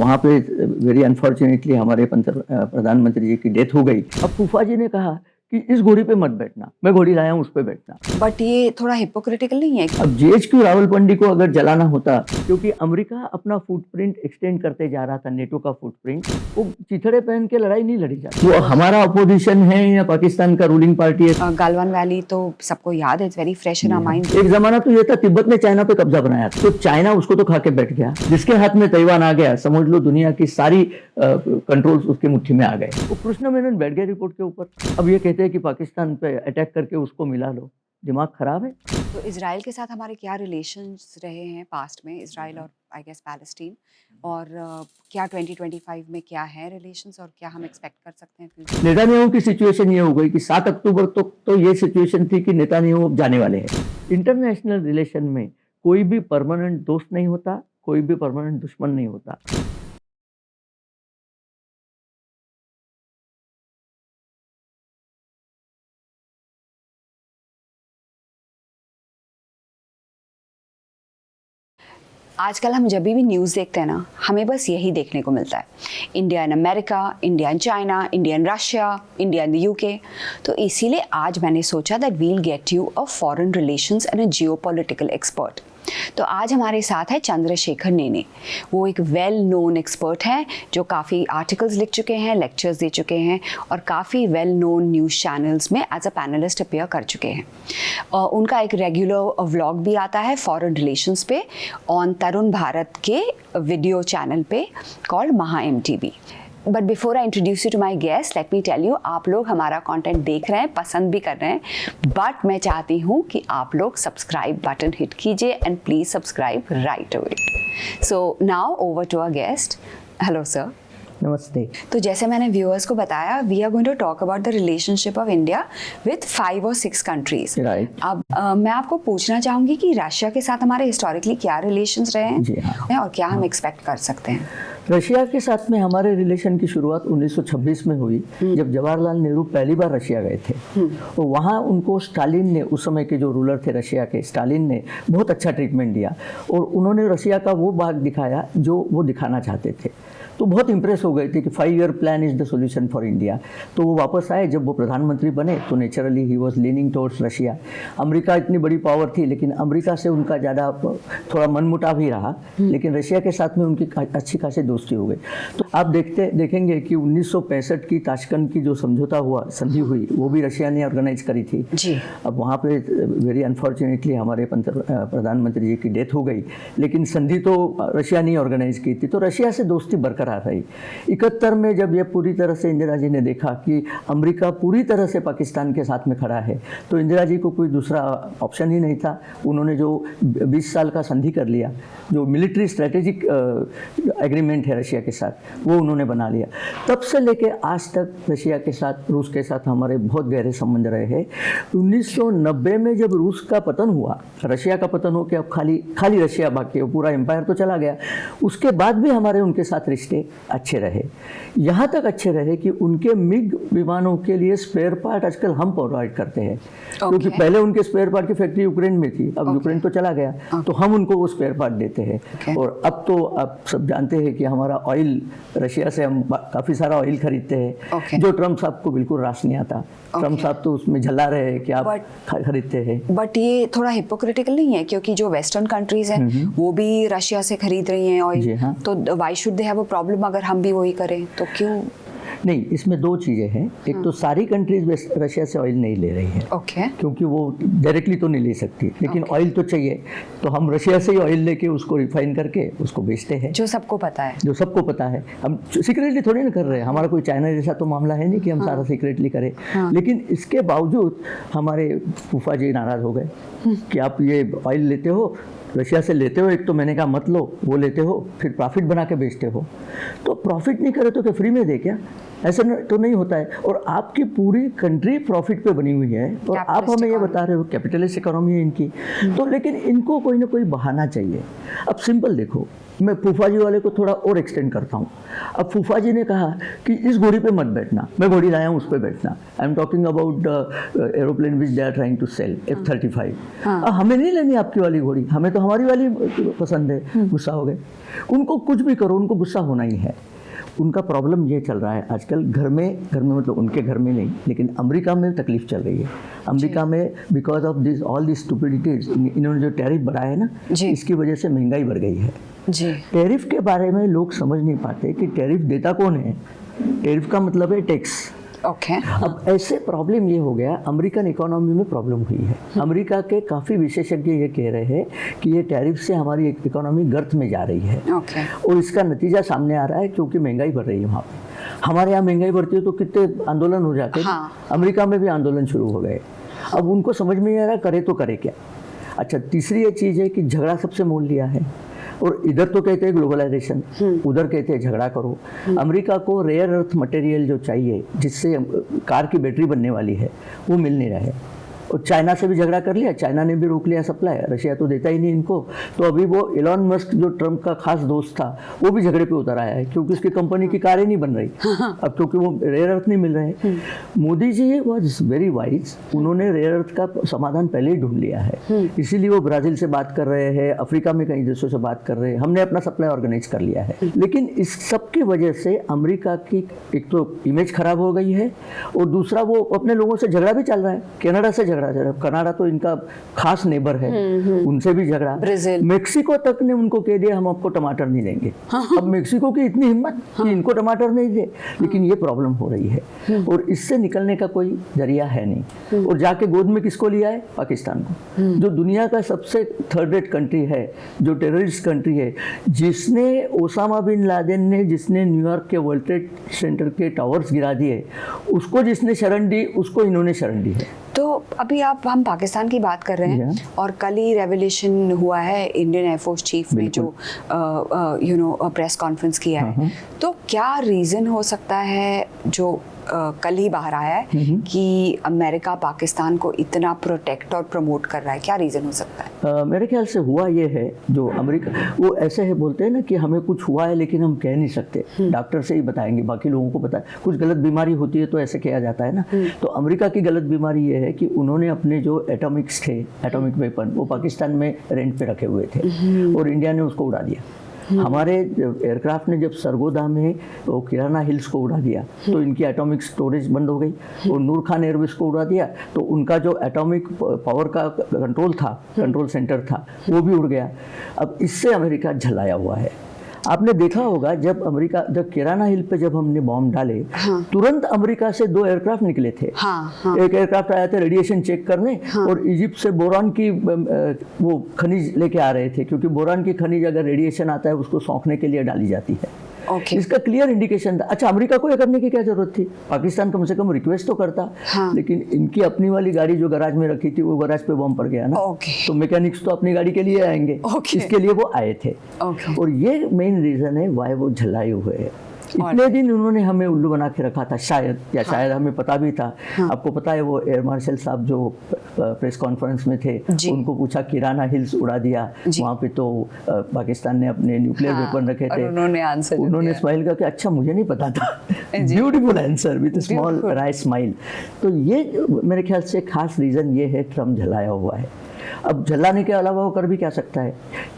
वहाँ पे very unfortunately हमारे प्रधानमंत्री जी की डेथ हो गई। अब फूफा जी ने कहा कि इस घोड़ी पे मत बैठना, मैं घोड़ी लाया हूँ उस पे बैठना। बट ये थोड़ा हिपोक्रिटिकल नहीं है? अब जीएचक्यू रावलपिंडी को अगर जलाना होता, क्योंकि अमेरिका अपना फुटप्रिंट एक्सटेंड करते जा रहा था, नेटो का फुटप्रिंट, वो चिथड़े पहन के लड़ाई नहीं लड़ी जाती। वो हमारा अपोजिशन है या पाकिस्तान का रूलिंग पार्टी है? गालवान वैली तो सबको याद है, it's very fresh in our mind. एक जमाना तो ये था तिब्बत ने चाइना पे कब्जा बनाया, तो चाइना उसको तो खा के बैठ गया। जिसके हाथ में ताइवान आ गया, समझ लो दुनिया की सारी कंट्रोल्स उसके मुट्ठी में आ गए। वो कृष्ण मेनन बैठ गए रिपोर्ट के ऊपर। अब ये कहते हैं कि पाकिस्तान पे अटैक करके उसको मिला लो, दिमाग खराब है। तो इजराइल के साथ हमारे क्या रिलेशंस रहे हैं पास्ट में, इजराइल और आई गेस पैलेस्टीन, और क्या 2025 में क्या है रिलेशंस और क्या हम एक्सपेक्ट कर सकते हैं फ्यूचर? नेतान्याहू की सिचुएशन ये हो गई कि 7 अक्टूबर तक तो ये सिचुएशन थी कि नेतान्याहू अब जाने वाले हैं। इंटरनेशनल रिलेशन में कोई भी परमानेंट दोस्त नहीं होता, कोई भी परमानेंट दुश्मन नहीं होता। आजकल हम जब भी न्यूज़ देखते हैं ना, हमें बस यही देखने को मिलता है, India and America, India and China, India and Russia, India and the UK. तो इसीलिए आज मैंने सोचा that we'll get you a foreign relations and a geopolitical expert. तो आज हमारे साथ है चंद्रशेखर नेने। वो एक वेल नोन एक्सपर्ट हैं जो काफ़ी आर्टिकल्स लिख चुके हैं, लेक्चर्स दे चुके हैं और काफ़ी वेल नोन न्यूज़ चैनल्स में एज अ पैनलिस्ट अपीयर कर चुके हैं। उनका एक रेगुलर व्लॉग भी आता है फॉरेन रिलेशंस पे ऑन तरुण भारत के वीडियो चैनल पे called Maha MTV। But before I introduce you to my guest, let me tell you, आप लोग हमारा कंटेंट देख रहे हैं, पसंद भी कर रहे हैं, बट मैं चाहती हूँ कि आप लोग सब्सक्राइब बटन हिट कीजिए and please subscribe right away. So now over to our guest. Hello sir. नमस्ते। तो जैसे मैंने व्यूअर्स को बताया, we are going to talk about the relationship of India with 5 or 6 countries. अब मैं आपको पूछना चाहूंगी कि रशिया के साथ हमारे हिस्टोरिकली क्या रिलेशंस रहे हैं? जी हाँ। और क्या हम एक्सपेक्ट कर सकते हैं? रशिया के साथ में हमारे रिलेशन की शुरुआत 1926 में हुई, जब जवाहरलाल नेहरू पहली बार रशिया गए थे। तो वहाँ उनको स्टालिन ने, उस समय के जो रूलर थे रशिया के, स्टालिन ने बहुत अच्छा ट्रीटमेंट दिया और उन्होंने रशिया का वो भाग दिखाया जो वो दिखाना चाहते थे। तो बहुत इंप्रेस हो गए थे कि 5-year plan is the solution for India. तो वो वापस आए, जब वो प्रधानमंत्री बने तो naturally he was leaning towards Russia. America इतनी बड़ी पावर थी, लेकिन अमेरिका से उनका ज़्यादा थोड़ा मनमुटाव ही रहा, लेकिन रशिया के साथ में उनकी अच्छी खासी दोस्ती हो गई। तो आप देखेंगे कि 1965 की ताशकंद की जो समझौता हुआ, संधि हुई, वो भी रशिया ने ऑर्गेनाइज करी थी जी। अब वहाँ पे वेरी अनफॉर्चुनेटली हमारे प्रधानमंत्री जी की डेथ हो गई, लेकिन संधि तो रशिया ने ऑर्गेनाइज की थी। तो रशिया से दोस्ती बरकरार रही। 71 में जब ये पूरी तरह से इंदिरा जी ने देखा कि अमेरिका पूरी तरह से पाकिस्तान के साथ में खड़ा है, तो इंदिरा जी को कोई दूसरा ऑप्शन ही नहीं था। उन्होंने जो 20 साल का संधि कर लिया, जो मिलिट्री स्ट्रेटेजिक एग्रीमेंट है रशिया के साथ, वो उन्होंने बना लिया। तब से लेके आज तक रशिया के साथ, रूस के साथ हमारे बहुत गहरे संबंध रहे हैं। 1990 में जब रूस का पतन हुआ, रशिया का पतन हो के अब खाली रशिया बाकी, पूरा एम्पायर तो चला गया, उसके बाद भी हमारे उनके साथ रिश्ते अच्छे रहे। यहाँ तक अच्छे रहे कि उनके मिग विमानों के लिए स्पेयर पार्ट आजकल हम प्रोवाइड करते हैं। क्योंकि पहले उनके स्पेयर पार्ट की फैक्ट्री यूक्रेन में थी, अब यूक्रेन तो चला गया, तो हम उनको वो स्पेयर पार्ट देते हैं। और अब तो आप सब जानते हैं कि हमारा ऑयल, रशिया से हम काफ़ी सारा ऑयल खरीदते हैं, जो ट्रम्प साहब को बिल्कुल रास नहीं आता। ट्रम्प साहब तो उसमें झल्ला रहे हैं कि आप खरीदते हैं। बट ये थोड़ा हिपोक्रिटिकल नहीं है? क्योंकि जो वेस्टर्न कंट्रीज हैं वो भी रशिया से खरीद रही हैं ऑयल, तो why should they have a problem अगर हम भी वही करें? तो क्यों नहीं, इसमें 2 चीज़ें हैं। एक तो सारी कंट्रीज रशिया से ऑयल नहीं ले रही है, क्योंकि वो डायरेक्टली तो नहीं ले सकती, लेकिन ऑयल तो चाहिए, तो हम रशिया से ही ऑयल लेके उसको रिफाइन करके उसको बेचते हैं। जो सबको पता है, जो सबको पता है। हम सीक्रेटली थोड़ी ना कर रहे हैं, हमारा कोई चाइना जैसा तो मामला है नहीं कि हम सारा सीक्रेटली करें। लेकिन इसके बावजूद हमारे फूफा जी नाराज़ हो गए कि आप ये ऑयल लेते हो, रशिया से लेते हो, एक तो मैंने कहा मत लो, वो लेते हो, फिर प्रॉफिट बना के बेचते हो। तो प्रॉफिट नहीं करे तो क्या फ्री में दे क्या? ऐसा तो नहीं होता है। और आपकी पूरी कंट्री प्रॉफिट पे बनी हुई है और आप हमें ये बता रहे हो कैपिटलिस्ट इकोनॉमी है इनकी। तो लेकिन इनको कोई ना कोई बहाना चाहिए। अब सिंपल देखो, मैं फूफा जी वाले को थोड़ा और एक्सटेंड करता हूँ। अब फूफा जी ने कहा कि इस घोड़ी पे मत बैठना, मैं घोड़ी लाया हूँ उस पर बैठना। I am talking about aeroplane which they are trying to sell F-35। हमें नहीं लेनी आपकी वाली घोड़ी, हमें तो हमारी वाली पसंद है। गुस्सा हो गए। उनको कुछ भी करो, उनको गुस्सा होना ही है। उनका प्रॉब्लम ये चल रहा है आजकल घर में मतलब उनके घर में नहीं, लेकिन अमेरिका में तकलीफ चल रही है। अमेरिका में because of this all this stupidities, इन्होंने जो टैरिफ बढ़ाया है ना, इसकी वजह से महंगाई बढ़ गई है। जी। टैरिफ के बारे में लोग समझ नहीं पाते कि टैरिफ देता कौन है। टैरिफ का मतलब है टैक्स। ओके। अब ऐसे प्रॉब्लम ये हो गया, अमेरिकन इकोनॉमी में प्रॉब्लम हुई है। अमेरिका के काफ़ी विशेषज्ञ ये कह रहे हैं कि ये टैरिफ से हमारी इकोनॉमी गर्त में जा रही है। ओके। और इसका नतीजा सामने आ रहा है, क्योंकि महंगाई बढ़ रही है वहाँ पे। हमारे यहाँ महंगाई बढ़ती है तो कितने आंदोलन हो जाते हैं। हाँ। अमेरिका में भी आंदोलन शुरू हो गए। अब उनको समझ में नहीं आ रहा करे तो करे क्या। अच्छा, तीसरी ये चीज़ है कि झगड़ा सबसे मोल लिया है। और इधर तो कहते हैं ग्लोबलाइजेशन, उधर कहते हैं झगड़ा करो। अमेरिका को रेयर अर्थ मटेरियल जो चाहिए, जिससे कार की बैटरी बनने वाली है, वो मिल नहीं रहा है। और चाइना से भी झगड़ा कर लिया, चाइना ने भी रोक लिया सप्लाई, रशिया तो देता ही नहीं इनको। तो अभी वो एलॉन मस्क जो ट्रम्प का खास दोस्त था, वो भी झगड़े पे उतर आया है, क्योंकि उसकी कंपनी की कारें नहीं बन रही अब, क्योंकि वो रेयर अर्थ नहीं मिल रहे। Modi ji was very wise, उन्होंने रेयर अर्थ का समाधान पहले ही ढूंढ लिया है। इसीलिए वो ब्राजील से बात कर रहे हैं, अफ्रीका में कई देशों से बात कर रहे हैं। हमने अपना सप्लाई ऑर्गेनाइज कर लिया है। लेकिन इस सब की वजह से अमेरिका की एक तो इमेज खराब हो गई है, और दूसरा वो अपने लोगों से झगड़ा भी चल रहा है। कनाडा से कनाडा तो इनका खास नेबर है, उनसे भी झगड़ा। ब्राजील, मेक्सिको तक ने उनको कह दिया हम आपको टमाटर नहीं देंगे। अब मेक्सिको की इतनी हिम्मत कि इनको टमाटर नहीं दे। लेकिन ये प्रॉब्लम हो रही है, और इससे निकलने का कोई जरिया है नहीं। और जाके गोद में किसको लिया है? पाकिस्तान को, जो दुनिया का सबसे थर्ड रेट कंट्री है, जो टेररिस्ट कंट्री है, जिसने ओसामा बिन लादेन ने, जिसने न्यूयॉर्क के वर्ल्ड ट्रेड सेंटर के टावर्स गिरा दिए, उसको जिसने शरण दी, उसको इन्होंने शरण दी है। तो अभी हम पाकिस्तान की बात कर रहे हैं, और कल ही रेवोल्यूशन हुआ है, इंडियन एयरफोर्स चीफ ने जो प्रेस कॉन्फ्रेंस किया है। तो क्या रीज़न हो सकता है जो कल ही बाहर आया है कि अमेरिका पाकिस्तान को इतना प्रोटेक्ट और प्रमोट कर रहा है? क्या रीज़न हो सकता है? मेरे ख्याल से हुआ ये है, जो अमेरिका वो ऐसे है, बोलते हैं ना कि हमें कुछ हुआ है लेकिन हम कह नहीं सकते, डॉक्टर से ही बताएंगे, बाकी लोगों को पता है। कुछ गलत बीमारी होती है तो ऐसे किया जाता है ना। तो अमेरिका की गलत बीमारी ये है कि उन्होंने अपने जो एटॉमिक्स थे, एटॉमिक वेपन, वो पाकिस्तान में रेंट पे रखे हुए थे, और इंडिया ने उसको उड़ा दिया। हमारे एयरक्राफ्ट ने जब सरगोदा में वो किराना हिल्स को उड़ा दिया, तो इनकी एटॉमिक स्टोरेज बंद हो गई। और नूर खान एयरबेस को उड़ा दिया, तो उनका जो एटॉमिक पावर का कंट्रोल था, कंट्रोल सेंटर था, वो भी उड़ गया। अब इससे अमेरिका झलाया हुआ है। आपने देखा होगा, जब किराना हिल पे जब हमने बॉम्ब डाले, तुरंत अमेरिका से 2 एयरक्राफ्ट निकले थे। एक एयरक्राफ्ट आया था रेडिएशन चेक करने, और इजिप्ट से बोरान की वो खनिज लेके आ रहे थे, क्योंकि बोरान की खनिज अगर रेडिएशन आता है उसको सौंकने के लिए डाली जाती है। इसका क्लियर इंडिकेशन था। अच्छा, अमेरिका को ये करने की क्या जरूरत थी? पाकिस्तान कम से कम रिक्वेस्ट तो करता। लेकिन इनकी अपनी वाली गाड़ी जो गैराज में रखी थी, वो गैराज पे बम पड़ गया ना। तो मैकेनिक्स तो अपनी गाड़ी के लिए आएंगे, इसके लिए वो आए थे। और ये मेन रीजन है वाई वो झलाए हुए है। इतने दिन उन्होंने हमें उल्लू बना के रखा था, शायद, या शायद हमें पता भी था। आपको पता है, वो एयर मार्शल साहब जो प्रेस कॉन्फ्रेंस में थे, उनको पूछा किराना हिल्स उड़ा दिया, वहाँ पे तो पाकिस्तान ने अपने न्यूक्लियर वेपन रखे थे। उन्होंने स्माइल करके, अच्छा मुझे नहीं पता था, beautiful answer with small wry smile. तो ये मेरे ख्याल से खास रीज़न ये है, ट्रम्प झलाया हुआ है। अब झल्लाने के अलावा वो कर भी क्या सकता है?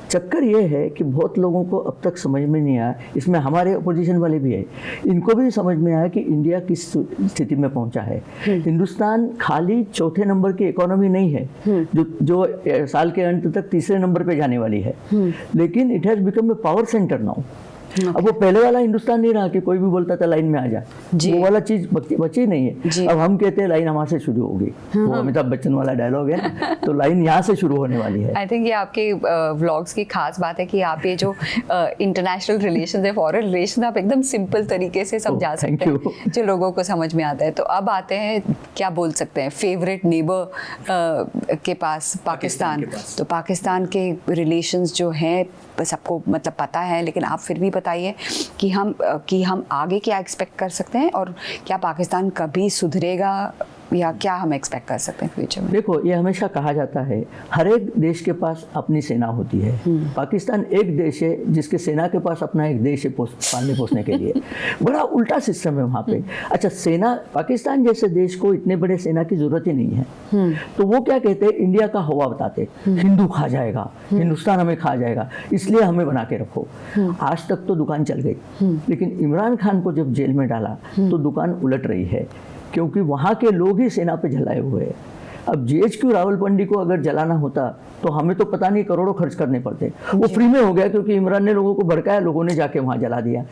चक्कर ये है कि बहुत लोगों को अब तक समझ में नहीं आया, इसमें हमारे अपोजिशन वाले भी है, इनको भी समझ में आया कि इंडिया किस स्थिति में पहुंचा है। हिंदुस्तान खाली चौथे नंबर की इकोनॉमी नहीं है, जो साल के अंत तक तीसरे नंबर पे जाने वाली है, लेकिन it has become a power centre now. अब वो पहले वाला हिंदुस्तान नहीं रहा कि कोई भी बोलता था लाइन में आ जा, वो वाला चीज बची नहीं है। अब हम कहते हैं लाइन हमारे से शुरू होगी, वो अमिताभ बच्चन वाला डायलॉग है ना, तो लाइन यहाँ से शुरू होने वाली है। आई थिंक ये आपके व्लॉग्स की खास बात है कि आप ये जो इंटरनेशनल रिलेशन है, फॉरेन रिलेशन, आप एकदम सिंपल तरीके से समझा सकते हैं जो लोगों को समझ में आता है। तो अब आते हैं, क्या बोल सकते हैं, फेवरेट नेबर के पास, पाकिस्तान। तो पाकिस्तान के रिलेशंस जो हैं सबको मतलब पता है, लेकिन आप फिर भी बताइए कि हम आगे क्या एक्सपेक्ट कर सकते हैं, और क्या पाकिस्तान कभी सुधरेगा या क्या हम एक्सपेक्ट कर सकते हैं फ्यूचर में? देखो, ये हमेशा कहा जाता है हर एक देश के पास अपनी सेना होती है। पाकिस्तान एक देश है जिसके सेना के पास अपना एक देश है पालने पोसने के लिए। बड़ा उल्टा सिस्टम है वहाँ पे। अच्छा, सेना, पाकिस्तान जैसे देश को इतने बड़े सेना की जरूरत ही नहीं है। तो वो क्या कहते हैं, इंडिया का हवा बताते, हिंदू खा जाएगा, हिंदुस्तान हमें खा जाएगा, इसलिए हमें बना के रखो। आज तक तो दुकान चल गई, लेकिन इमरान खान को जब जेल में डाला तो दुकान उलट रही है, क्योंकि वहाँ के लोग ही सेना पे जलाए हुए हैं। अब GHQ रावलपिंडी को अगर जलाना होता तो हमें तो पता नहीं करोड़ों खर्च करने पड़ते। वो फ्री में हो गया क्योंकि इमरान ने लोगों को भड़काया, लोगों ने जाके वहाँ जला दिया।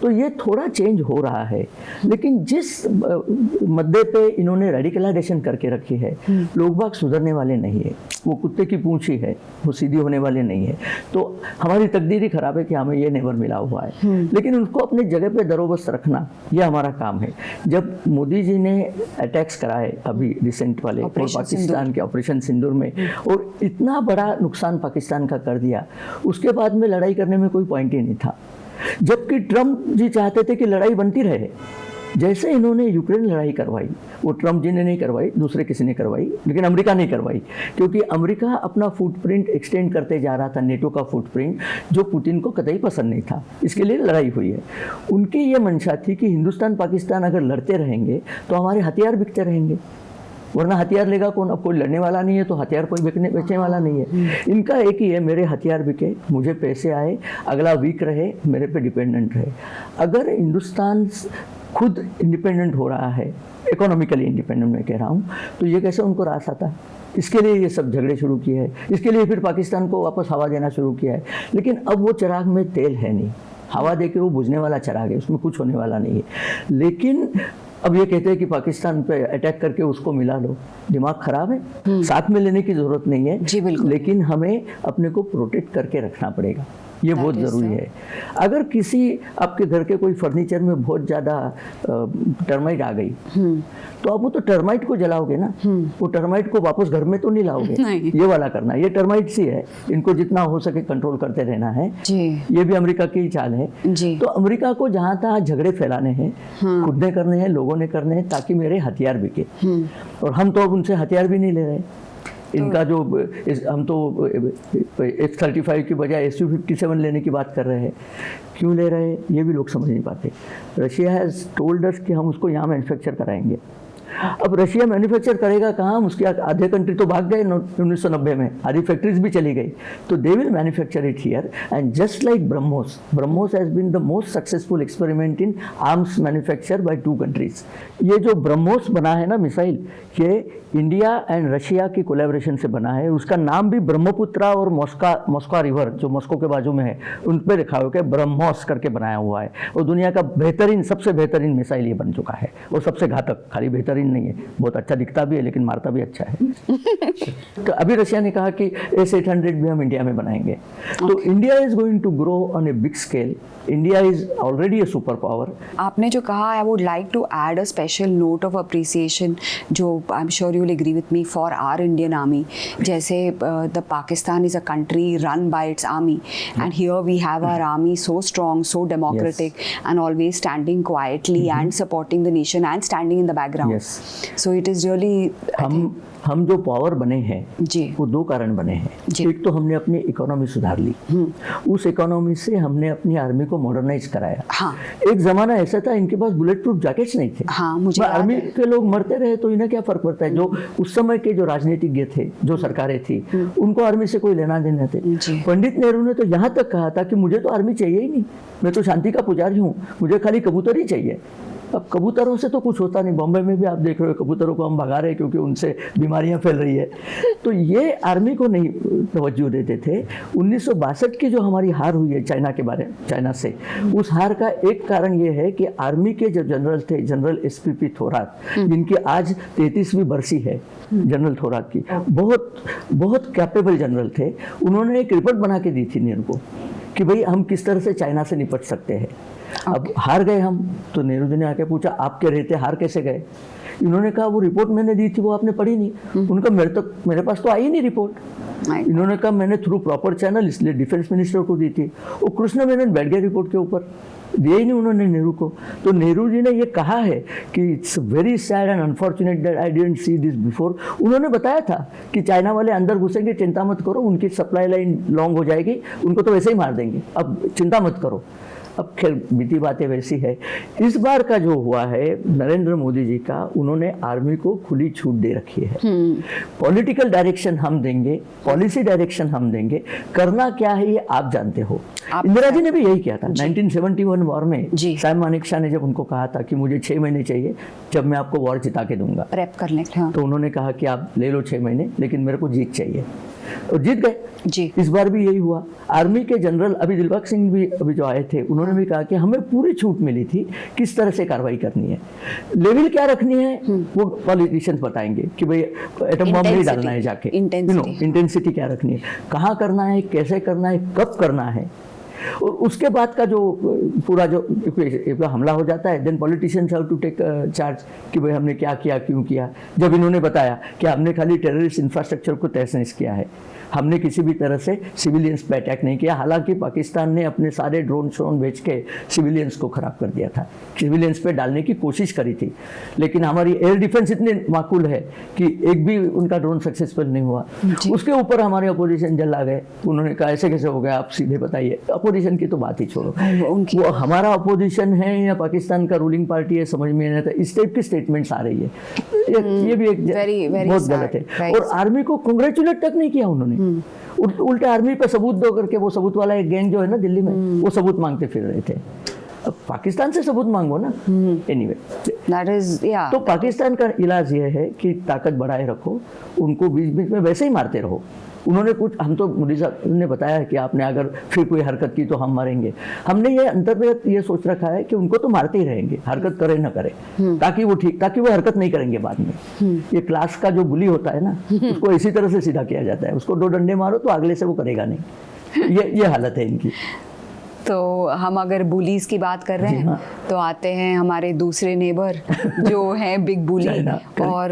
तो ये थोड़ा चेंज हो रहा है, लेकिन जिस मुद्दे पे इन्होंने रेडिकलाइजेशन करके रखी है, लोग बाग सुधरने वाले नहीं है। वो कुत्ते की पूंछ ही है, वो सीधी होने वाले नहीं है। तो हमारी तकदीर ही खराब है कि हमें ये नेवर मिला हुआ है, लेकिन उनको अपनी जगह पे दरोबस्त रखना ये हमारा काम है। जब मोदी जी ने अटैक्स कराए अभी रिसेंट वाले पाकिस्तान के ऑपरेशन सिंदूर में, और इतना बड़ा नुकसान पाकिस्तान का कर दिया, उसके बाद में लड़ाई करने में कोई पॉइंट ही नहीं था। जबकि ट्रम्प जी चाहते थे कि लड़ाई बनती रहे। जैसे इन्होंने यूक्रेन लड़ाई करवाई, वो ट्रम्प जी ने नहीं करवाई, दूसरे किसी ने करवाई, लेकिन अमेरिका नहीं करवाई, क्योंकि अमेरिका अपना फुटप्रिंट एक्सटेंड करते जा रहा था, नेटो का फुटप्रिंट, जो पुतिन को कतई पसंद नहीं था। इसके लिए लड़ाई हुई है। उनकी ये मंशा थी कि हिंदुस्तान पाकिस्तान अगर लड़ते रहेंगे तो हमारे हथियार बिकते रहेंगे, वरना हथियार लेगा कौन? अब कोई लड़ने वाला नहीं है तो हथियार कोई बेचने वाला नहीं है। इनका एक ही है, मेरे हथियार बिके, मुझे पैसे आए, अगला वीक रहे, मेरे पे डिपेंडेंट रहे। अगर हिंदुस्तान खुद इंडिपेंडेंट हो रहा है, इकोनॉमिकली इंडिपेंडेंट मैं कह रहा हूँ, तो ये कैसे उनको रास आता है? इसके लिए ये सब झगड़े शुरू किए हैं, इसके लिए फिर पाकिस्तान को वापस हवा देना शुरू किया है। लेकिन अब वो चिराग में तेल है नहीं, हवा दे के वो बुझने वाला चिराग है, उसमें कुछ होने वाला नहीं है। लेकिन अब ये कहते हैं कि पाकिस्तान पे अटैक करके उसको मिला लो, दिमाग खराब है। साथ में लेने की जरूरत नहीं है जी, बिल्कुल। लेकिन हमें अपने को प्रोटेक्ट करके रखना पड़ेगा, ये बहुत ज़रूरी है। अगर किसी आपके घर के कोई फर्नीचर में बहुत ज़्यादा टर्माइट आ गई, तो आप वो तो टर्माइट को जलाओगे ना, वो टर्माइट को वापस घर में तो नहीं लाओगे। ये वाला करना, ये टर्माइट सी है, इनको जितना हो सके कंट्रोल करते रहना है जी। ये भी अमेरिका की ही चाल है जी। तो अमेरिका को जहाँ तहाँ झगड़े फैलाने हैं, खुद ने करने हैं, लोगों ने करने हैं, ताकि मेरे हथियार बिके। और हम तो अब उनसे हथियार भी नहीं ले रहे। इनका जो हम तो F-35 की बजाय Su-57 लेने की बात कर रहे हैं। क्यों ले रहे हैं ये भी लोग समझ नहीं पाते। रशिया हैज़ टोल्ड अस कि हम उसको यहाँ मैन्युफैक्चर कराएंगे। अब रशिया मैन्युफैक्चर करेगा कहाँ? उसके आधे कंट्री तो भाग गए 1990 में, आधी फैक्ट्रीज भी चली गई। तो they will manufacture it here and just like BrahMos has been the most successful experiment in arms manufacture by 2 countries. ये जो ब्रह्मोस बना है ना मिसाइल, ये इंडिया एंड रशिया की कोलैबोरेशन से बना है। उसका नाम भी ब्रह्मपुत्रा और मॉस्को रिवर जो मॉस्को के बाजू में है उन पर लिखा हुआ है, ब्रह्मोस करके बनाया हुआ है। और दुनिया का बेहतरीन, सबसे बेहतरीन मिसाइल ये बन चुका है, और सबसे घातक। खाली बेहतरीन नहीं है, बहुत अच्छा दिखता भी है, लेकिन मारता भी अच्छा है। तो अभी रशिया ने कहा कि S-800 भी हम इंडिया में बनाएंगे। तो India is going to grow on a big scale. India is already a super power. आपने जो कहा, I would like to add a special note of appreciation, जो I am sure you will agree with me, for our Indian army. जैसे the Pakistan is a country run by its army, and here we have our army so strong, so democratic, and always standing quietly and supporting the nation and standing in the background. So it is really, हम जो power बने हैं जी, वो 2 कारण बने हैं। एक तो हमने अपनी इकोनॉमी सुधार ली, उस इकोनॉमी से हमने अपनी आर्मी को मॉडर्नाइज कराया। हाँ। एक जमाना ऐसा था इनके पास बुलेट प्रूफ जैकेट्स नहीं थे। हाँ, मुझे आर्मी के लोग मरते रहे तो इन्हें क्या फर्क पड़ता है। जो उस समय के जो राजनीतिज्ञ थे, जो सरकारें थी, उनको आर्मी से कोई लेना देना थे। पंडित नेहरू ने तो यहाँ तक कहा था कि मुझे तो आर्मी चाहिए ही नहीं, मैं तो शांति का पुजारी हूँ, मुझे खाली कबूतर ही चाहिए। अब कबूतरों से तो कुछ होता नहीं। बॉम्बे में भी आप देख रहे हो कबूतरों को हम भगा रहे हैं क्योंकि उनसे बीमारियां फैल रही है। तो ये आर्मी को नहीं तवज्जो देते थे। 1962 की जो हमारी हार हुई है चाइना से, उस हार का एक कारण ये है कि आर्मी के जो जनरल थे, जनरल SPP थोरात, जिनकी आज 33वीं बरसी है जनरल थोरात की, बहुत कैपेबल जनरल थे। उन्होंने एक रिपोर्ट बना के दी थी नेहरू को कि भाई हम किस तरह से चाइना से निपट सकते हैं। अब हार गए हम, तो नेहरू जी ने आके पूछा आप कह रहे थे, हार कैसे गए? इन्होंने कहा वो रिपोर्ट मैंने दी थी वो आपने पढ़ी नहीं। उनका मेरे पास तो आई नहीं रिपोर्ट। इन्होंने कहा मैंने थ्रू प्रॉपर चैनल इसलिए डिफेंस मिनिस्टर को दी थी। वो कृष्ण मेनन बैठ गए रिपोर्ट के ऊपर, दिया ही नहीं उन्होंने नेहरू को। तो नेहरू जी ने ये कहा है कि it's very sad and unfortunate that I didn't see this before. उन्होंने बताया था कि चाइना वाले अंदर घुसेंगे, चिंता मत करो, उनकी सप्लाई लाइन लॉन्ग हो जाएगी, उनको तो वैसे ही मार देंगे, अब चिंता मत करो। अब खैर बीती बातें वैसी है। इस बार का जो हुआ है नरेंद्र मोदी जी का, उन्होंने आर्मी को खुली छूट दे रखी है। पॉलिटिकल डायरेक्शन हम देंगे, पॉलिसी डायरेक्शन हम देंगे, करना क्या है ये आप जानते हो। इंदिरा जी ने भी यही किया था 1971 वॉर में। सैम मानेकशॉ ने जब उनको कहा था कि मुझे 6 महीने चाहिए, जब मैं आपको वॉर जिता के दूंगा रैप करने के लिए, तो उन्होंने कहा कि आप ले लो 6 महीने, लेकिन मेरे को जीत चाहिए, और जीत गए जी। इस बार भी यही हुआ। आर्मी के जनरल अभी दिलबाग सिंह भी अभी जो आए थे, उन्होंने भी कहा कि हमें पूरी छूट मिली थी किस तरह से कार्रवाई करनी है, लेवल क्या रखनी है वो पॉलिटिशियंस बताएंगे कि भाई एटम बम नहीं डालना है, जाके इंटेंसिटी क्या रखनी है, कहाँ करना है, कैसे करना है, कब करना है। और उसके बाद का जो पूरा जो हमला हो जाता है, then politicians have to take charge कि भाई हमने क्या किया, क्यों किया। जब इन्होंने बताया कि हमने खाली टेररिस्ट इंफ्रास्ट्रक्चर को तहस-नहस किया है, हमने किसी भी तरह से सिविलियंस पे अटैक नहीं किया, हालांकि पाकिस्तान ने अपने सारे ड्रोन श्रोन भेज के सिविलियंस को खराब कर दिया था, सिविलियंस पे डालने की कोशिश करी थी, लेकिन हमारी एयर डिफेंस इतनी माकूल है कि एक भी उनका ड्रोन सक्सेसफुल नहीं हुआ। उसके ऊपर हमारे अपोजिशन जल आ गए, उन्होंने कहा ऐसे कैसे हो गया, आप सीधे बताइए। अपोजिशन की तो बात ही छोड़ो, वो हमारा अपोजिशन है या पाकिस्तान का रूलिंग पार्टी है, समझ में नहीं आता। इस टाइप की स्टेटमेंट्स आ रही है, ये भी एक बहुत गलत है। और आर्मी को कंग्रेचुलेट तक नहीं किया उन्होंने, उल्टे आर्मी पे सबूत दो करके, वो सबूत वाला एक गैंग जो है ना दिल्ली में, वो सबूत मांगते फिर रहे थे। अब पाकिस्तान से सबूत मांगो ना। एनीवे तो पाकिस्तान का इलाज ये है कि ताकत बढ़ाए रखो, उनको बीच बीच में वैसे ही मारते रहो। उन्होंने कुछ, हम तो मोदी साहब ने बताया कि आपने अगर फिर कोई हरकत की तो हम मारेंगे। हमने ये अंतर्गत ये सोच रखा है कि उनको तो मारते ही रहेंगे, हरकत करे ना करे, ताकि वो हरकत नहीं करेंगे बाद में। ये क्लास का जो बुली होता है ना, उसको इसी तरह से सीधा किया जाता है, उसको 2 डंडे मारो तो अगले से वो करेगा नहीं। ये हालत है इनकी। तो हम अगर बुलीज की बात कर रहे हैं तो आते हैं हमारे दूसरे नेबर जो हैं बिग बुली, और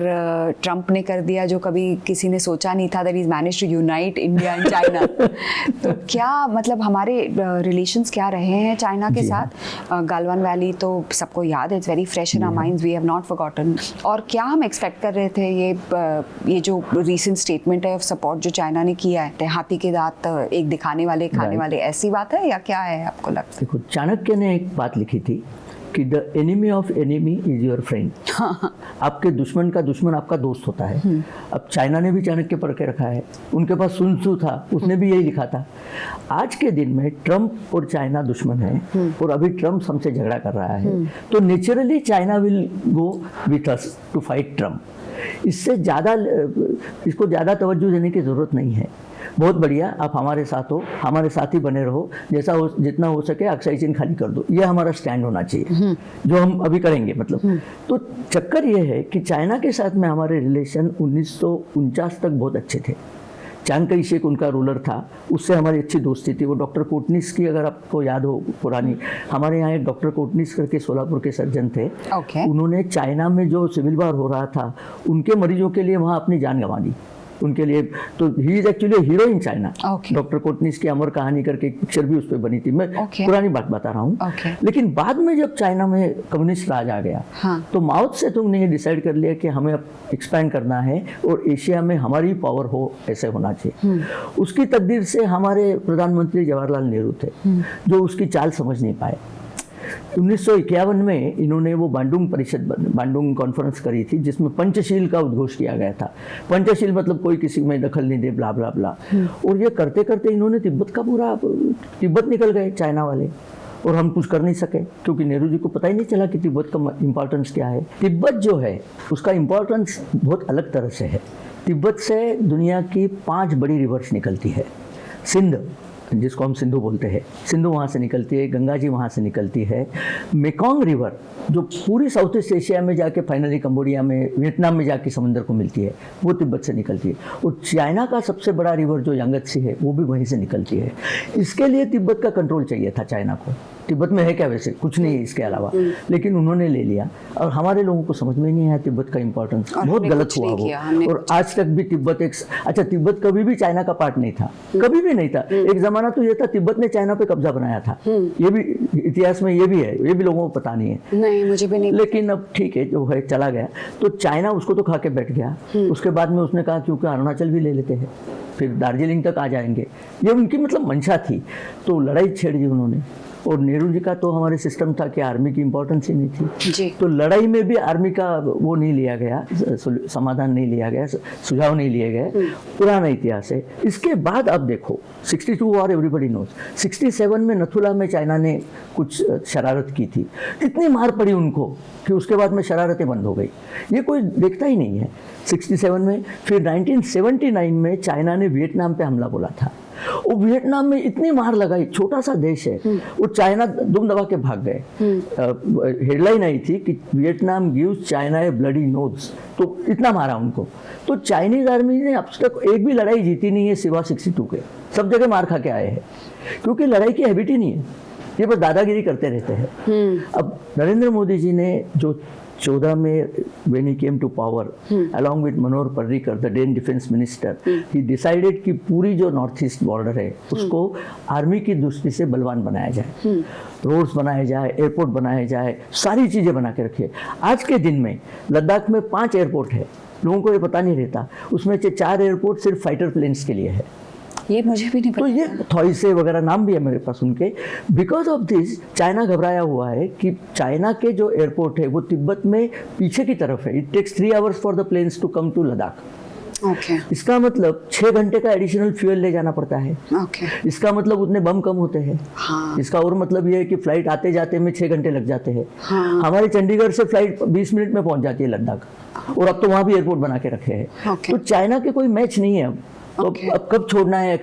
ट्रम्प ने कर दिया जो कभी किसी ने सोचा नहीं था, that is manage to unite India and China. तो क्या मतलब हमारे रिलेशंस क्या रहे हैं चाइना के साथ? गालवान वैली तो सबको याद है, it's very fresh in our minds, we have not forgotten. और क्या हम एक्सपेक्ट कर रहे थे ये जो रीसेंट स्टेटमेंट है ऑफ सपोर्ट जो चाइना ने किया है, हाथी के दांत एक दिखाने वाले खाने वाले, ऐसी बात है या क्या है आपको लगता है? देखो, चाणक्य ने एक बात लिखी थी कि the enemy of enemy is your friend. आपके दुश्मन का दुश्मन आपका दोस्त होता है। अब चाइना ने भी चाणक्य पढ़ के रखा है, उनके पास सुन त्सू था, उसने भी यही लिखा था। आज के दिन में ट्रम्प और चाइना दुश्मन है, और अभी ट्रम्प हमसे झगड़ा कर रहा है, तो naturally China will go with us to fight Trump. इससे ज़्यादा, इसको ज़्यादा तवज्जो देने की ज़रूरत नहीं है। बहुत बढ़िया, आप हमारे साथ हो, हमारे साथ ही बने रहो, जैसा हो, जितना हो सके अक्साई चीन खाली कर दो, ये हमारा स्टैंड होना चाहिए, जो हम अभी करेंगे। मतलब तो चक्कर ये है कि चाइना के साथ में हमारे रिलेशन 1949 तक बहुत अच्छे थे। चांग कई शेक उनका रूलर था, उससे हमारी अच्छी दोस्ती थी। वो डॉक्टर कोटनिस की, अगर आपको याद हो पुरानी, हमारे यहाँ एक डॉक्टर कोटनिस करके सोलापुर के सर्जन थे। उन्होंने चाइना में जो सिविल वॉर हो रहा था, उनके मरीजों के लिए वहाँ अपनी जान गंवा दी उनके लिए। तो he is actually hero in China. Doctor Kotnis की अमर कहानी करके एक पिक्चर भी उस पर बनी थी। मैं पुरानी बात बता रहा हूँ। लेकिन बाद में जब चाइना में कम्युनिस्ट राज आ गया, तो माओ त्से-तुंग ने ये डिसाइड कर लिया कि हमें अब एक्सपैंड करना है और एशिया में हमारी पावर हो, ऐसे होना चाहिए। उसकी तकदीर से हमारे प्रधानमंत्री जवाहरलाल नेहरू थे, जो उसकी चाल समझ नहीं पाए। 1951 में इन्होंने वो बांडुंग कॉन्फ्रेंस करी थी, जिसमें पंचशील का उद्घोष किया गया था। पंचशील मतलब कोई किसी में दखल नहीं दे, ब्ला ब्ला ब्ला। और ये करते करते इन्होंने तिब्बत निकल गए चाइना वाले, और हम कुछ कर नहीं सके, क्योंकि नेहरू जी को पता ही नहीं चला कि तिब्बत का इम्पोर्टेंस क्या है। तिब्बत जो है उसका इम्पोर्टेंस बहुत अलग तरह से है। तिब्बत से दुनिया की 5 बड़ी रिवर्स निकलती है। सिंध, जिसको हम सिंधु बोलते हैं, सिंधु वहाँ से निकलती है, गंगा जी वहाँ से निकलती है। मेकोंग रिवर जो पूरी साउथ ईस्ट एशिया में जाके फाइनली कंबोडिया में, वियतनाम में जाके समंदर को मिलती है, वो तिब्बत से निकलती है। और चाइना का सबसे बड़ा रिवर जो यांगत्से है, वो भी वहीं से निकलती है। इसके लिए तिब्बत का कंट्रोल चाहिए था चाइना को। तिब्बत में है क्या, वैसे कुछ नहीं है इसके अलावा, लेकिन उन्होंने ले लिया और हमारे लोगों को समझ में नहीं आया तिब्बत का इंपॉर्टेंस, बहुत गलत हुआ वो। और आज तक भी तिब्बत अच्छा तिब्बत कभी भी चाइना का पार्ट नहीं था, कभी भी नहीं था। एक जमाना तो ये था तिब्बत ने चाइना पे कब्जा बनाया था, ये भी इतिहास में ये भी है, ये भी लोगों को पता नहीं है। नहीं, मुझे भी नहीं। लेकिन अब ठीक है, जो है चला गया, तो चाइना उसको तो खा के बैठ गया। उसके बाद में उसने कहा क्योंकि अरुणाचल भी ले लेते हैं, फिर दार्जिलिंग तक आ जाएंगे, ये उनकी मतलब मंशा थी। तो लड़ाई छेड़ दी उन्होंने। और नेहरू जी का तो हमारे सिस्टम था कि आर्मी की इंपॉर्टेंस ही नहीं थी जी। तो लड़ाई में भी आर्मी का वो नहीं लिया गया, समाधान नहीं लिया गया, सुझाव नहीं लिए गए। पुराना इतिहास है। इसके बाद अब देखो 62 वॉर एवरीबडी नोज, 67 में नथुला में चाइना ने कुछ शरारत की थी, इतनी मार पड़ी उनको कि उसके बाद में शरारतें बंद हो गई, ये कोई देखता ही नहीं है। 67 में, फिर 1979 में चाइना ने वियतनाम पे हमला बोला था। वो वियतनाम में इतनी मार लगाई, छोटा सा देश है, वो चाइना दुम दबा के भाग गए। हेडलाइन आई थी कि वियतनाम गिव्स चाइना ए ब्लडी नोज, तो इतना मारा उनको। तो चाइनीज आर्मी ने अब तक एक भी लड़ाई जीती नहीं है सिवा 62 के, सब जगह मार खा के आए हैं, क्योंकि लड़ाई की हैबिट ही नहीं है, ये बस दादागिरी करते रहते हैं। अब नरेंद्र मोदी जी ने जो 14 में when he came to power along with Manohar Parrikar the then defence minister, he decided कि पूरी जो नॉर्थ ईस्ट बॉर्डर है उसको आर्मी की दृष्टि से बलवान बनाया जाए, रोड्स बनाए जाए, एयरपोर्ट बनाए जाए, सारी चीज़ें बना के रखिए। आज के दिन में लद्दाख में 5 एयरपोर्ट है, लोगों को ये पता नहीं रहता, उसमें से 4 एयरपोर्ट सिर्फ फाइटर प्लेन्स के लिए है। ये मुझे भी नहीं पता। तो ये थॉइसे वगैरह नाम भी है मेरे पास उनके। बिकॉज ऑफ दिस चाइना घबराया हुआ है कि चाइना के जो एयरपोर्ट है वो तिब्बत में पीछे की तरफ है। It takes 3 hours for the planes to come to Ladakh. इसका मतलब 6 घंटे का एडिशनल फ्यूल ले जाना पड़ता है। इसका मतलब उतने बम कम होते हैं। इसका और मतलब ये है कि फ्लाइट आते जाते में 6 घंटे लग जाते हैं। हमारे चंडीगढ़ से फ्लाइट 20 मिनट में पहुंच जाती है लद्दाख, और अब तो वहाँ भी एयरपोर्ट बना के रखे हैं। तो चाइना के कोई मैच नहीं है। तो अब कब छोड़ना है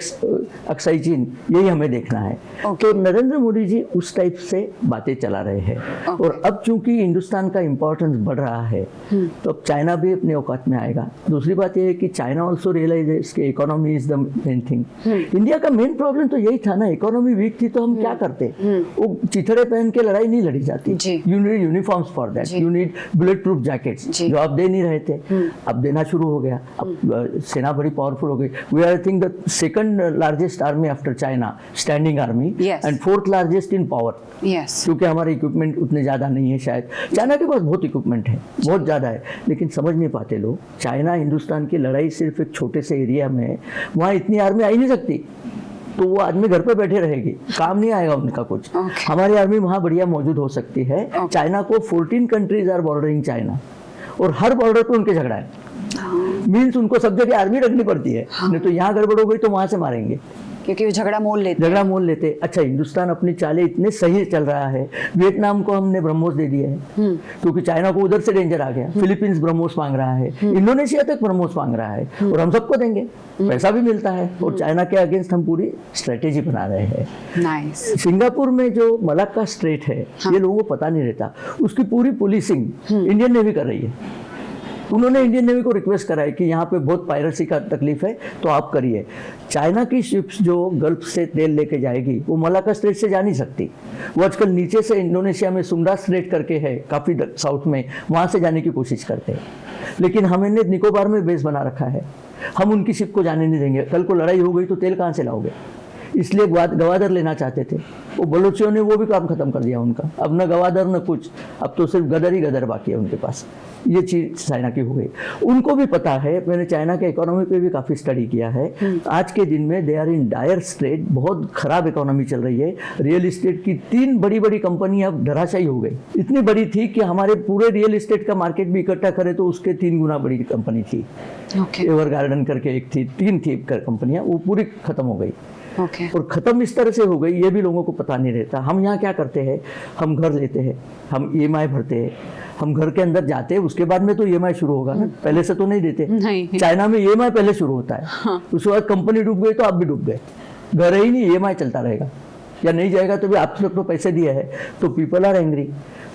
अक्साई चीन, यही हमें देखना है। तो नरेंद्र मोदी जी उस टाइप से बातें चला रहे हैं। और अब चूंकि हिंदुस्तान का इंपॉर्टेंस बढ़ रहा है तो अब चाइना भी अपने औकात में आएगा। दूसरी बात यह है कि चाइना ऑल्सो रियलाइज कि economy is the main thing. India का मेन प्रॉब्लम तो यही था ना, इकोनॉमी वीक थी तो हम क्या करते, वो चिथड़े पहन के लड़ाई नहीं लड़ी जाती। You need uniforms for that, you need bullet proof jackets, जो आप दे नहीं रहे थे, अब देना शुरू हो गया। अब सेना बड़ी पावरफुल हो गई। We are I think the second largest army after China, standing army, and 4th largest in power. क्योंकि हमारे इक्विपमेंट उतने ज़्यादा नहीं है शायद। चाइना के पास बहुत इक्विपमेंट है, बहुत ज़्यादा है, लेकिन समझ नहीं पाते लोग। चाइना हिंदुस्तान की लड़ाई सिर्फ एक छोटे से एरिया में है, वहाँ इतनी आर्मी आ ही नहीं सकती, तो वो आदमी घर पे बैठे रहेगी, काम नहीं आएगा उनका कुछ। हमारी आर्मी वहाँ बढ़िया मौजूद हो सकती है। चाइना को 14 कंट्रीज आर बॉर्डरिंग चाइना, और हर बॉर्डर पे उनके झगड़ा है। मीन्स उनको सब जगह आर्मी रखनी पड़ती है, नहीं तो यहाँ गड़बड़ हो गई तो वहां से मारेंगे, क्योंकि वो झगड़ा मोल लेते। अच्छा, हिंदुस्तान अपनी चालें इतने सही चल रहा है। वियतनाम को हमने ब्रह्मोस दे दिया है, क्योंकि चाइना को उधर से डेंजर आ गया। फिलीपींस ब्रह्मोस मांग रहा है, इंडोनेशिया तक ब्रह्मोस मांग रहा है, और हम सबको देंगे, पैसा भी मिलता है। और चाइना के अगेंस्ट हम पूरी स्ट्रेटेजी बना रहे हैं। सिंगापुर में जो मलाक्का स्ट्रेट है, ये लोगों को पता नहीं रहता, उसकी पूरी पुलिसिंग इंडियन नेवी कर रही है। उन्होंने इंडियन नेवी को रिक्वेस्ट करा है कि यहाँ पे बहुत पायरेसी का तकलीफ है, तो आप करिए। चाइना की शिप्स जो गल्फ से तेल लेके जाएगी वो मलाक्का स्ट्रेट से जा नहीं सकती, वो आजकल नीचे से इंडोनेशिया में सुंडा स्ट्रेट करके है काफ़ी साउथ में, वहाँ से जाने की कोशिश करते हैं। लेकिन हमने निकोबार में बेस बना रखा है, हम उनकी शिप को जाने नहीं देंगे। कल को लड़ाई हो गई तो तेल कहाँ से लाओगे, इसलिए गवादर लेना चाहते थे। वो बलोचियों ने वो भी काम खत्म कर दिया उनका, अब न गवादर न कुछ, अब तो सिर्फ गदर ही गदर बाकी है उनके पास। ये चीज़ चाइना की हो गई। उनको भी पता है, मैंने चाइना के इकोनॉमी पे भी काफ़ी स्टडी किया है। आज के दिन में they are in dire state, बहुत खराब इकोनॉमी चल रही है। रियल इस्टेट की 3 बड़ी बड़ी कंपनियां अब धराशायी हो गई, इतनी बड़ी थी कि हमारे पूरे रियल इस्टेट का मार्केट भी इकट्ठा करे तो उसके 3 गुना बड़ी कंपनी थी। एवर गार्डन करके एक थी, 3 थी कंपनियां, वो पूरी खत्म हो गई। और ख़त्म इस तरह से हो गई, ये भी लोगों को पता नहीं रहता। हम यहाँ क्या करते हैं, हम घर लेते हैं, हम EMI भरते हैं, हम घर के अंदर जाते हैं, उसके बाद में तो EMI शुरू होगा ना, पहले से तो नहीं देते। चाइना में EMI पहले शुरू होता है, उसके बाद कंपनी डूब गई तो आप भी डूब गए, घर ही नहीं, EMI चलता रहेगा, या नहीं जाएगा तो भी आप तो पैसे दिए हैं। तो people are angry,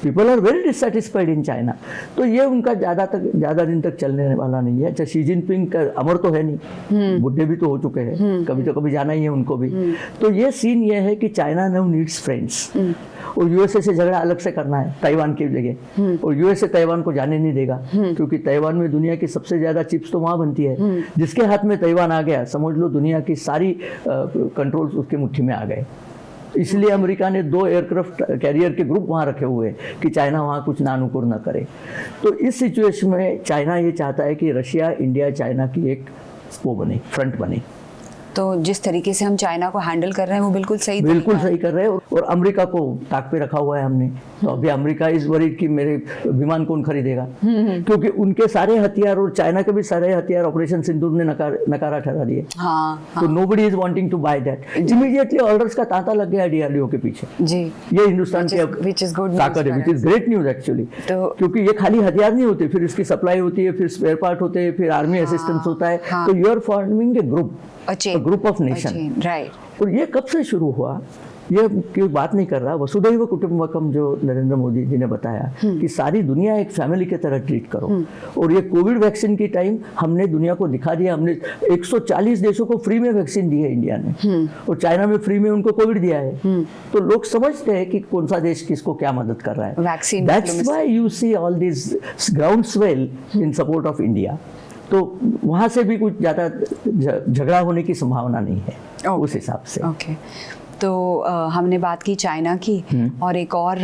people are very dissatisfied in China. तो ये उनका ज़्यादा दिन तक चलने वाला नहीं है। अच्छा, शी जिनपिंग का अमर तो है नहीं, बुढ़े भी तो हो चुके हैं, कभी तो कभी जाना ही है उनको भी। तो ये सीन ये है कि चाइना नाउ नीड्स फ्रेंड्स। और यूएसए से झगड़ा अलग से करना है ताइवान की जगह, और यूएसए ताइवान को जाने नहीं देगा, क्योंकि ताइवान में दुनिया की सबसे ज्यादा चिप्स तो वहां बनती है। जिसके हाथ में ताइवान आ गया, समझ लो दुनिया की सारी कंट्रोल्स उसकी मुट्ठी में आ गए। इसलिए अमेरिका ने 2 एयरक्राफ्ट कैरियर के ग्रुप वहाँ रखे हुए हैं कि चाइना वहाँ कुछ नानुकुर न करे। तो इस सिचुएशन में चाइना ये चाहता है कि रशिया, इंडिया, चाइना की एक वो बने, फ्रंट बने। तो जिस तरीके से हम चाइना को हैंडल कर रहे हैं वो बिल्कुल सही कर रहे हैं। और अमेरिका को ताक पे रखा हुआ है हमने। तो अभी अमेरिका इस वरीड कि मेरे विमान कौन खरीदेगा, क्योंकि उनके सारे हथियार और चाइना के भी सारे हथियार ऑपरेशन सिंदूर ने नकारा ठहरा दिए। तो nobody is wanting to buy that. Immediately orders का तांता लग गया डीआरडीओ के पीछे जी। ये हिंदुस्तान की ताकत है, which is great news actually, क्योंकि ये खाली हथियार नहीं होते, फिर इसकी सप्लाई होती है, फिर स्पेयर पार्ट होते हैं, फिर आर्मी असिस्टेंस होता है। तो you are forming a group of nation. Right. और ये कब से शुरू हुआ, ये कोई बात नहीं कर रहा। वसुधैव कुटुंबकम जो नरेंद्र मोदी जी ने बताया कि सारी दुनिया एक फैमिली की तरह ट्रीट करो। और ये कोविड वैक्सीन की टाइम हमने दुनिया को दिखा दिया। हमने 140 देशों को फ्री में वैक्सीन दी है इंडिया ने, और चाइना में फ्री में उनको कोविड दिया है। तो लोग समझते हैं कि कौन सा देश किसको क्या मदद कर रहा है। That's why you see all this ground swell in support of India. तो वहां से भी कुछ ज़्यादा झगड़ा होने की संभावना नहीं है उस हिसाब से। तो हमने बात की चाइना की, और एक और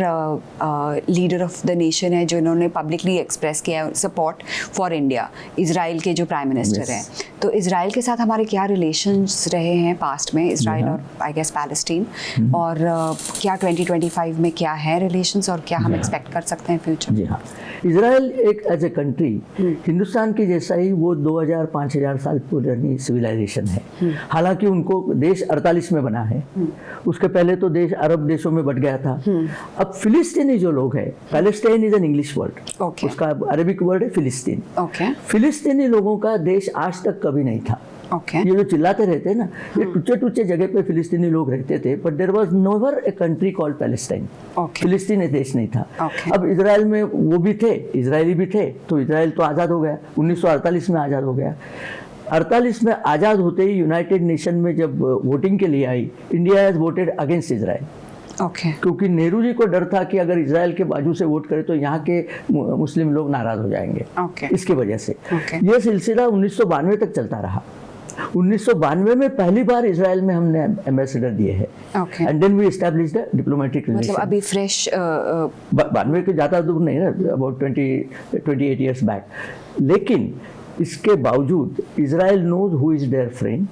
लीडर ऑफ द नेशन है जो इन्होंने पब्लिकली एक्सप्रेस किया है सपोर्ट फॉर इंडिया, इज़राइल के जो प्राइम मिनिस्टर हैं। तो इज़राइल के साथ हमारे क्या रिलेशंस रहे हैं पास्ट में, इज़राइल और आई गेस पैलेस्टीन, और क्या 2025 में क्या है रिलेशंस और क्या हम एक्सपेक्ट कर सकते हैं फ्यूचर? जी हाँ, इज़राइल एक एज ए कंट्री हिंदुस्तान की जैसा ही वो 2000-5000 साल पुरानी सिविलाइजेशन है। हालांकि उनको देश 48 में बना है, उसके पहले तो देश अरब देशों में बट गया था। अब फिलिस्तीनी जो लोग हैं, Palestine is an English word, उसका अरबिक वर्ड है फिलिस्तीन। फिलिस्तीनी लोगों का देश आज तक कभी नहीं था। ये जो चिल्लाते रहते हैं ना, ये टुच्चे जगह पे फिलिस्तीनी लोग रहते थे, but there was never a country called Palestine. फिलिस्तीन एक देश नहीं था। अब इजराइल में वो भी थे, इजरायली भी थे, तो इजराइल तो आज़ाद हो गया, 1948 में आज़ाद हो गया। 48 में आज़ाद होते ही यूनाइटेड नेशन में जब वोटिंग के लिए आई, India has voted against Israel. क्योंकि नेहरू जी को डर था कि अगर इजराइल के बाजू से वोट करे तो यहाँ के मुस्लिम लोग नाराज हो जाएंगे। इसकी वजह से यह सिलसिला 1992 तक चलता रहा। 1992 में पहली बार इजराइल में हमने एम्बेसडर दिए हैं, and then we established the diplomatic relation. मतलब अभी फ्रेश 92 के ज़्यादा दूर नहीं ना, अबाउट 28 ईयर्स बैक। लेकिन इसके बावजूद Israel knows who is their friend,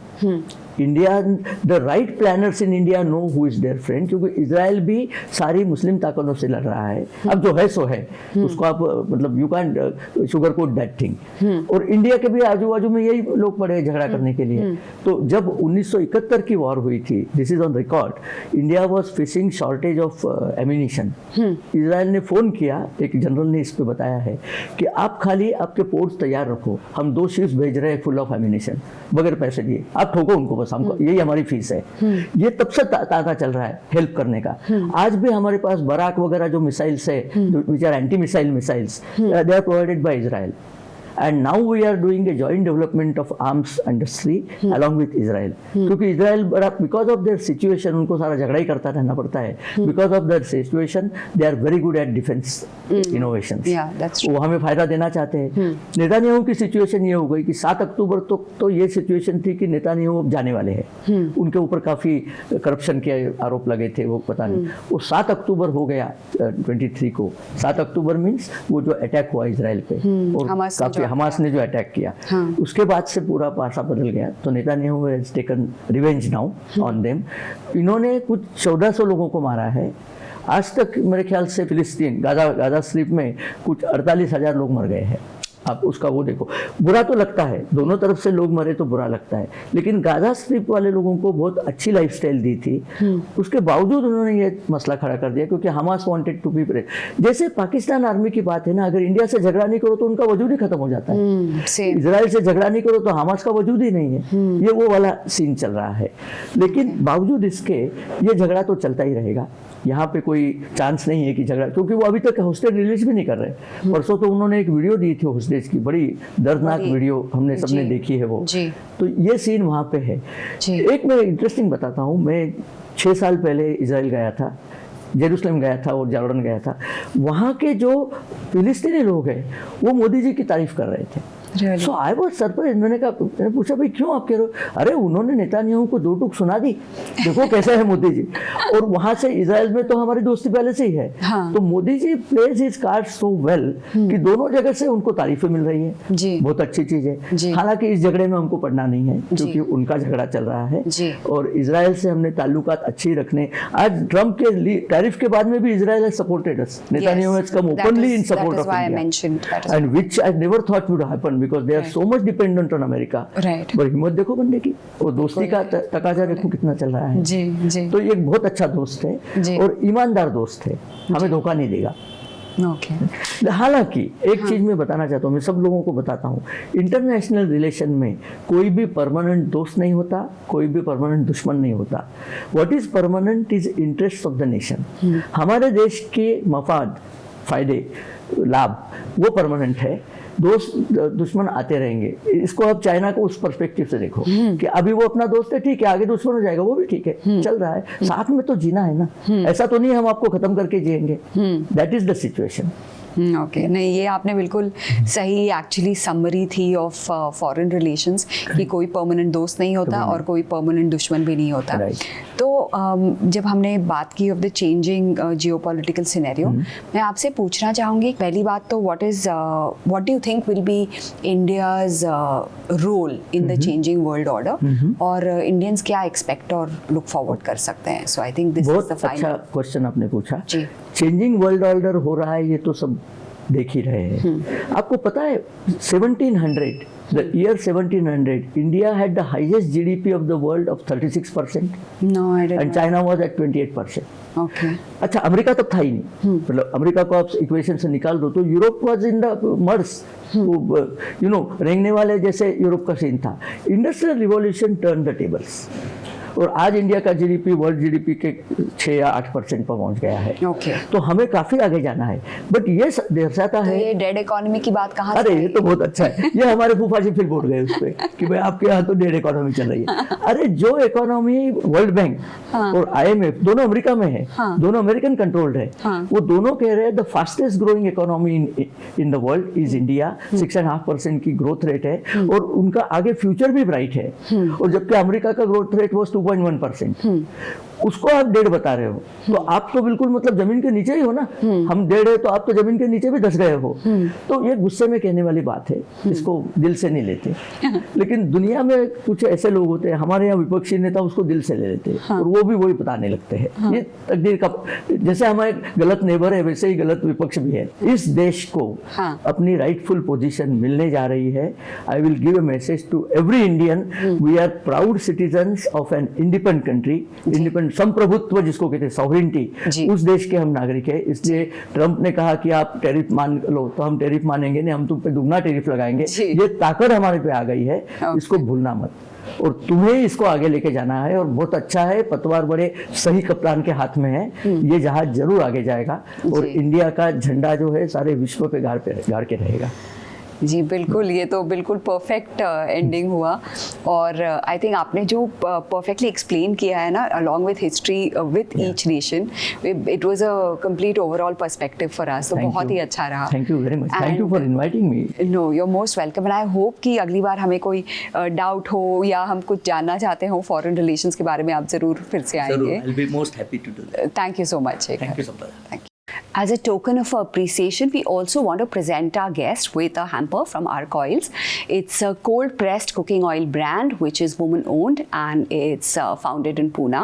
India, the right planners in India know who is their friend, क्योंकि इजराइल भी सारी मुस्लिम ताकतों से लड़ रहा है। अब जो है सो है, उसको आप मतलब you cane sugar coat that thing. और इंडिया के भी आजू बाजू में यही लोग पड़े झगड़ा करने के लिए। तो जब 1971 की वॉर हुई थी, this is on record, India was facing shortage of ammunition. Israel ने फोन किया, एक जनरल ने इस पे बताया है कि आप खाली आपके पोर्ट्स तैयार रखो, हम 2 शिप्स भेज रहे हैं फुल ऑफ एम्यूनिशन, बगैर पैसे दिए, आप ठोको उनको, बस हमको यही हमारी फीस है। ये तब से तांता चल रहा है हेल्प करने का। आज भी हमारे पास बराक वगैरह जो मिसाइल्स है, which are anti missile missiles, they are provided by Israel. And now we are doing a joint development of arms industry along with Israel. क्योंकि इजराइल बड़ा because of their situation, उनको सारा झगड़ा ही करता रहना पड़ता है। Because of their situation, they are very good at defense innovations. Yeah, that's true. वो हमें फायदा देना चाहते हैं। नेतान्याहू की सिचुएशन ये हो गई कि 7 अक्टूबर तक तो ये सिचुएशन थी कि नेतान्याहू अब जाने वाले हैं। उनके ऊपर काफ़ी करप्शन के आरोप लगे थे, वो पता नहीं। वो 7 अक्टूबर हो गया 23 को। 7 अक्टूबर मीन्स वो जो अटैक हुआ इजराइल पे, और काफ़ी हमास ने जो अटैक किया, उसके बाद से पूरा पासा बदल गया। तो Netanyahu has taken revenge now on them. इन्होंने कुछ 1400 लोगों को मारा है। आज तक मेरे ख्याल से फिलिस्तीन गाजा स्ट्रिप में कुछ 48,000 लोग मर गए हैं। आप उसका वो देखो, बुरा तो लगता है, दोनों तरफ से लोग मरे तो बुरा लगता है, लेकिन गाजा स्ट्रिप वाले लोगों को बहुत अच्छी लाइफस्टाइल दी थी। उसके बावजूद उन्होंने ये मसला खड़ा कर दिया, क्योंकि Hamas wanted to be present. जैसे पाकिस्तान आर्मी की बात है ना, अगर इंडिया से झगड़ा नहीं करो तो उनका वजूद ही खत्म हो जाता है। इजराइल से झगड़ा नहीं करो तो हमास का वजूद ही नहीं है। ये वो वाला सीन चल रहा है। लेकिन बावजूद इसके ये झगड़ा तो चलता ही रहेगा। यहाँ पे कोई चांस नहीं है कि झगड़ा, क्योंकि वो अभी तक होस्टेज रिलीज भी नहीं कर रहे। परसों तो उन्होंने एक वीडियो दी थी होस्टेज की, बड़ी दर्दनाक वीडियो, हमने सबने देखी है वो। तो ये सीन वहाँ पे है। एक मैं इंटरेस्टिंग बताता हूँ, मैं 6 साल पहले इजराइल गया था। जेरूसलम गया था और जॉर्डन गया था, वहाँ के जो फिलिस्तीनी लोग हैं वो मोदी जी की तारीफ कर रहे थे। सो आई वॉज सरप्राइज। मैंने पूछा भाई क्यों आप कह रहे हो? अरे उन्होंने नेतान्याहू को 2 टूक सुना दी, देखो कैसे है मोदी जी। और वहां से इजराइल में तो हमारी दोस्ती पहले से ही है। हाँ। तो Modi ji plays his card so well कि दोनों जगह से उनको तारीफें मिल रही है जी। बहुत अच्छी चीज है। हालांकि इस झगड़े में हमको पढ़ना नहीं है क्योंकि उनका झगड़ा चल रहा है और इजराइल से हमने ताल्लुकात अच्छी रखने। आज ट्रम्प के टैरिफ के बाद में भी Israel has supported us. Netanyahu has come openly in support of India and which I never thought would happen because they are so much dependent on America. Right. पर हिम्मत देखो बंदे की, और दोस्ती का तकाजा देखो कितना चल रहा है। जी जी। तो ये एक बहुत अच्छा दोस्त है और ईमानदार दोस्त है, हमें धोखा नहीं देगा। Okay. हालांकि एक चीज मैं बताना चाहता हूँ, मैं सब लोगों को बताता हूँ, इंटरनेशनल रिलेशन में कोई भी परमानेंट दोस्त नहीं होता, कोई भी परमानेंट दुश्मन नहीं होता। What is permanent is interest of the nation. हमारे देश के मफाद, फायदे, लाभ वो परमानेंट है, दोस्त दुश्मन आते रहेंगे। इसको अब चाइना को उस पर्सपेक्टिव से देखो कि अभी वो अपना दोस्त है, ठीक है, आगे दुश्मन हो जाएगा, वो भी ठीक है, चल रहा है, साथ में तो जीना है ना। ऐसा तो नहीं हम आपको खत्म करके जिएंगे। That is the situation. Okay नहीं, ये आपने बिल्कुल सही एक्चुअली समरी थी ऑफ फॉरेन रिलेशंस कि कोई परमानेंट दोस्त नहीं होता और कोई परमानेंट दुश्मन भी नहीं होता। तो जब हमने बात की of the changing geopolitical scenario, मैं आपसे पूछना चाहूँगी पहली बात तो what do you think will be India's role in the changing world order, और इंडियंस क्या एक्सपेक्ट और लुक फॉरवर्ड कर सकते हैं? So I think this is the final. अच्छा क्वेश्चन आपने पूछा। चेंजिंग वर्ल्ड ऑर्डर हो रहा है, ये तो सब देख ही रहे हैं। आपको पता है 1700, the year 1700, India had the highest GDP of the world of 36%. No, I didn't. And China was at 28%. Okay. अच्छा, अमेरिका तब था ही नहीं। मतलब अमेरिका को आप इक्वेशन से निकाल दो तो Europe was in the MERS, you know, रेंगने वाले जैसे यूरोप का सीन था। Industrial revolution turn the tables और आज इंडिया का जीडीपी वर्ल्ड जीडीपी के 6 या 8% पर पहुंच गया है। तो हमें काफी आगे जाना है। बट ये दर्शाता है, ये डेड इकोनॉमी की बात कहाँ से? अरे ये तो बहुत अच्छा है, ये हमारे फूफा जी फिर बोल गए उस पर कि भाई आपके यहाँ तो डेड इकोनॉमी चल रही है। अरे जो इकोनॉमी वर्ल्ड बैंक और IMF दोनों अमेरिका में है, दोनों अमेरिकन कंट्रोल्ड है, वो दोनों कह रहे हैं the fastest growing economy in the world is India. 6.5% की ग्रोथ रेट है और उनका आगे फ्यूचर भी ब्राइट है। और जबकि अमेरिका का ग्रोथ रेट वो 2.1%, उसको आप 1.5 बता रहे हो, तो आप तो बिल्कुल मतलब जमीन के नीचे ही हो ना। हम 1.5 है तो आप तो जमीन के नीचे भी धस गए हो। तो ये गुस्से में कहने वाली बात है, इसको दिल से नहीं लेते। लेकिन दुनिया में कुछ ऐसे लोग होते हैं, हमारे यहाँ विपक्षी नेता उसको दिल से ले लेते हैं और वो भी वही बताने लगते हैं। ये तकदीर का, जैसे हमारे गलत नेबर है वैसे ही गलत विपक्ष भी है। इस देश को अपनी राइटफुल पोजीशन मिलने जा रही है। I will give a message to every Indian, we are proud citizens of an independent country. Independent संप्रभुत्व जिसको कहते हैं, सॉवरेनिटी, उस देश के हम नागरिक हैं। इसलिए ट्रंप ने कहा कि आप टैरिफ मान लो, तो हम टैरिफ मानेंगे नहीं, हम तुम पे दुगना टैरिफ लगाएंगे। ये ताकत हमारे पे आ गई है, इसको भूलना मत। और तुम्हें इसको आगे लेके जाना है और बहुत अच्छा है, पतवार बड़े सही कप्तान के हाथ में है, ये जहाज जरूर आगे जाएगा और इंडिया का झंडा जो है सारे विश्व पे गाड़ के रहेगा। जी बिल्कुल, ये तो बिल्कुल परफेक्ट एंडिंग हुआ। और आई थिंक आपने जो परफेक्टली एक्सप्लेन किया है ना, along with history with each nation, it was a complete overall perspective for us. तो बहुत ही अच्छा रहा। Thank you very much, thank you for inviting me. No, you are most welcome and I hope कि अगली बार हमें कोई doubt हो या हम कुछ जानना चाहते हो फॉरेन रिलेशंस के बारे में, आप जरूर फिर से आएंगे। I will be most happy to do that. Thank you so much. Thank you so much. Thank you. As a token of appreciation, we also want to present our guest with a hamper from Arc Oils. It's a cold pressed cooking oil brand which is woman owned and it's founded in Pune.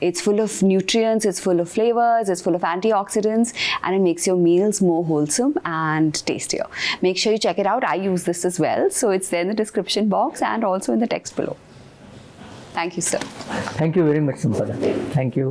It's full of nutrients, it's full of flavors, it's full of antioxidants, and it makes your meals more wholesome and tastier. Make sure you check it out. I use this as well, so it's there in the description box and also in the text below. Thank you, sir. Thank you very much, Sampada. Thank you.